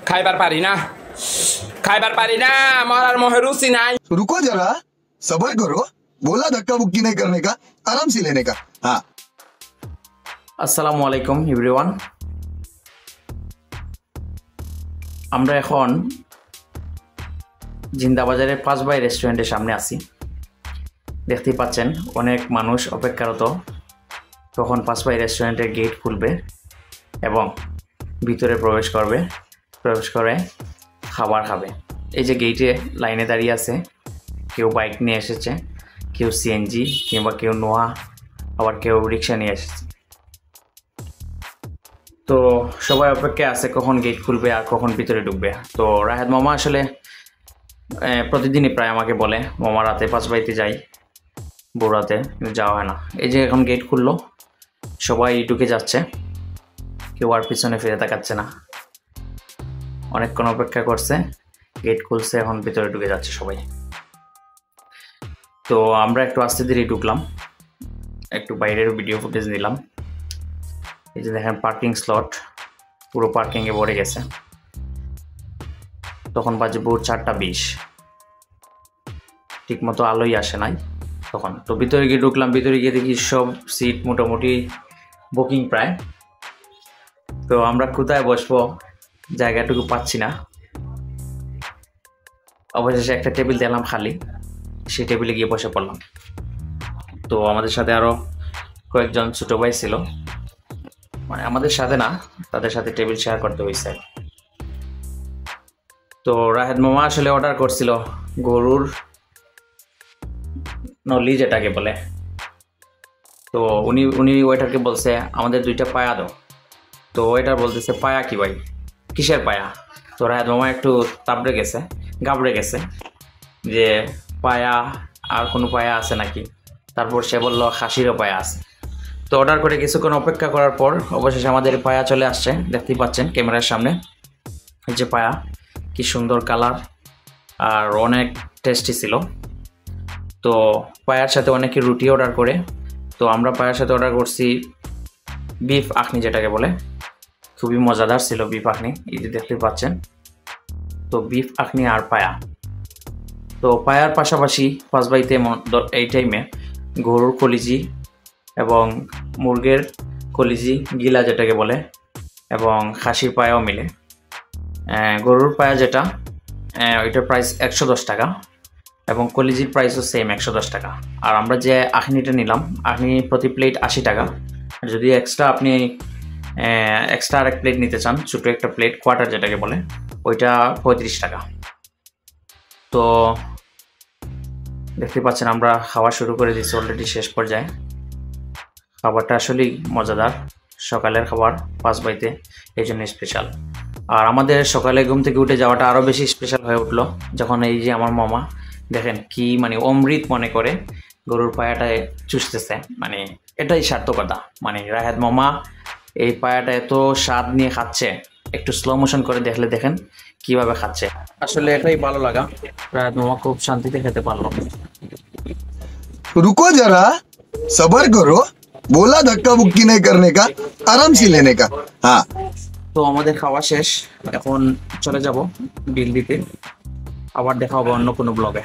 খাইবার পারি না খাইবার পারি না মরার মোহে রুচি নাই। रुको जरा सबर करो बोला धक्का मुक्की नहीं करने का आराम से लेने का। हाँ আসসালামু আলাইকুম এভরিওয়ান। আমরা এখন জিন্দাবাজারে 5 বাই রেস্টুরেন্টের সামনে আছি। দেখতেই পাচ্ছেন অনেক মানুষ অপেক্ষারত, তখন 5 বাই রেস্টুরেন্টের গেট খুলবে এবং ভিতরে প্রবেশ করে খাবার খাবে। এই যে গেটে লাইনে দাঁড়িয়ে আছে, কেউ বাইক নিয়ে এসেছে, কেউ সিএনজি কিংবা কেউ নোয়া, আবার কেউ রিক্সা নিয়ে এসেছে। তো সবাই অপেক্ষায় আছে কখন গেট খুলবে আর কখন ভিতরে ঢুকবে। তো রাহেদ মামা আসলে প্রতিদিনই প্রায় আমাকে বলে মামা রাতে 5 বাইতে যাই, ভোরাতে যাওয়া হয় না। এই যে এখন গেট খুললো, সবাই ঢুকে যাচ্ছে, কেউ আর পিছনে ফিরে তাকাচ্ছে না। অনেকক্ষণ অপেক্ষা করছে, গেট খুলছে, এখন ভিতরে ঢুকে যাচ্ছে সবাই। তো আমরা একটু আস্তে ধীরে ঢুকলাম, একটু বাইরের ভিডিও ফুটেজ নিলাম। এই যে দেখেন পার্কিং স্লট পুরো পার্কিংয়ে ভরে গেছে। তখন বাজে ভোর 4:20, ঠিক মতো আলোই আসে নাই তখন। তো ভিতরে গিয়ে ঢুকলাম, ভিতরে গিয়ে দেখি সব সিট মোটামুটি বুকিং প্রায়। তো আমরা কোথায় বসবো জায়গাটুকু পাচ্ছি না। অবশেষে একটা টেবিল দিলাম খালি, সেই টেবিলে গিয়ে বসে পড়লাম। তো আমাদের সাথে আরও কয়েকজন ছোটো ভাই ছিল, মানে আমাদের সাথে না, তাদের সাথে টেবিল শেয়ার করতে হয়েছে। তো রাহেদ মামা আসলে অর্ডার করছিল গরুর নলি যেটাকে বলে। তো উনি ওয়েটারকে বলছে আমাদের 2টা পায়া দাও। তো ওয়েটার বলতেছে পায়া কি ভাই, কিসের পায়া? তো রাহেদ মামা একটু ঘাবড়ে গেছে যে পায়া আর কোনো পায়া আছে নাকি। তারপর সে বলল খাসিরও পায়া আছে। তো অর্ডার করে কিছুক্ষণ অপেক্ষা করার পর অবশেষে আমাদের পায়া চলে আসছে। দেখতেই পাচ্ছেন ক্যামেরার সামনে, এই যে পায়া, কি সুন্দর কালার আর অনেক টেস্টি ছিল। তো পায়ার সাথে অনেকে রুটি অর্ডার করে, তো আমরা পায়ার সাথে অর্ডার করছি বিফ আখনি যেটাকে বলে। খুবই মজাদার ছিল বিফ আখনি, এই যে দেখতেই পাচ্ছেন। তো বিফ আখনি আর পায়া। তো পায়ার পাশাপাশি 5 বাইতে এই টাইমে গরুর কলিজি এবং মুরগের কলিজি গিলা যেটাকে বলে এবং খাসির পায়াও মিলে। গরুর পায়া যেটা ওইটার প্রাইস 110 টাকা এবং কলিজির প্রাইসও সেম 110 টাকা। আর আমরা যে আখনিটা নিলাম, আখনি প্রতি প্লেট 80 টাকা। আর যদি আপনি এক্সট্রা আরেক প্লেট নিতে চান, ছোটো একটা প্লেট কোয়ার্টার যেটাকে বলে, ওইটা 35 টাকা। তো দেখতে পাচ্ছেন আমরা খাওয়া শুরু করে দিচ্ছি অলরেডি শেষ পর্যায়ে। খাবারটা আসলেই মজাদার, সকালের খাবার 5 বাইতে, এই জন্য স্পেশাল। আর আমাদের সকালে ঘুম থেকে উঠে যাওয়াটা আরও বেশি স্পেশাল হয়ে উঠলো যখন এই যে আমার মামা দেখেন কি মানে অমৃত মনে করে গরুর পায়াটায় চুষতেছে। মানে এটাই সার্থকতা, মানে রাহেদ মামা এই পায়াটা এত স্বাদ নিয়ে খাচ্ছে। একটু স্লো মোশন করে দেখলে দেখেন কিভাবে খাচ্ছে। আসলে এটাই ভালো লাগা, রাহেদ মামা খুব শান্তিতে খেতে পারলো। रुको जरा सबर करो बोला धक्का मुक्की नहीं करने का आराम से लेने का। हाँ তো আমাদের খাওয়া শেষ, এখন চলে যাব বিল দিতে। আবার দেখা হবে অন্য কোনো ব্লগে।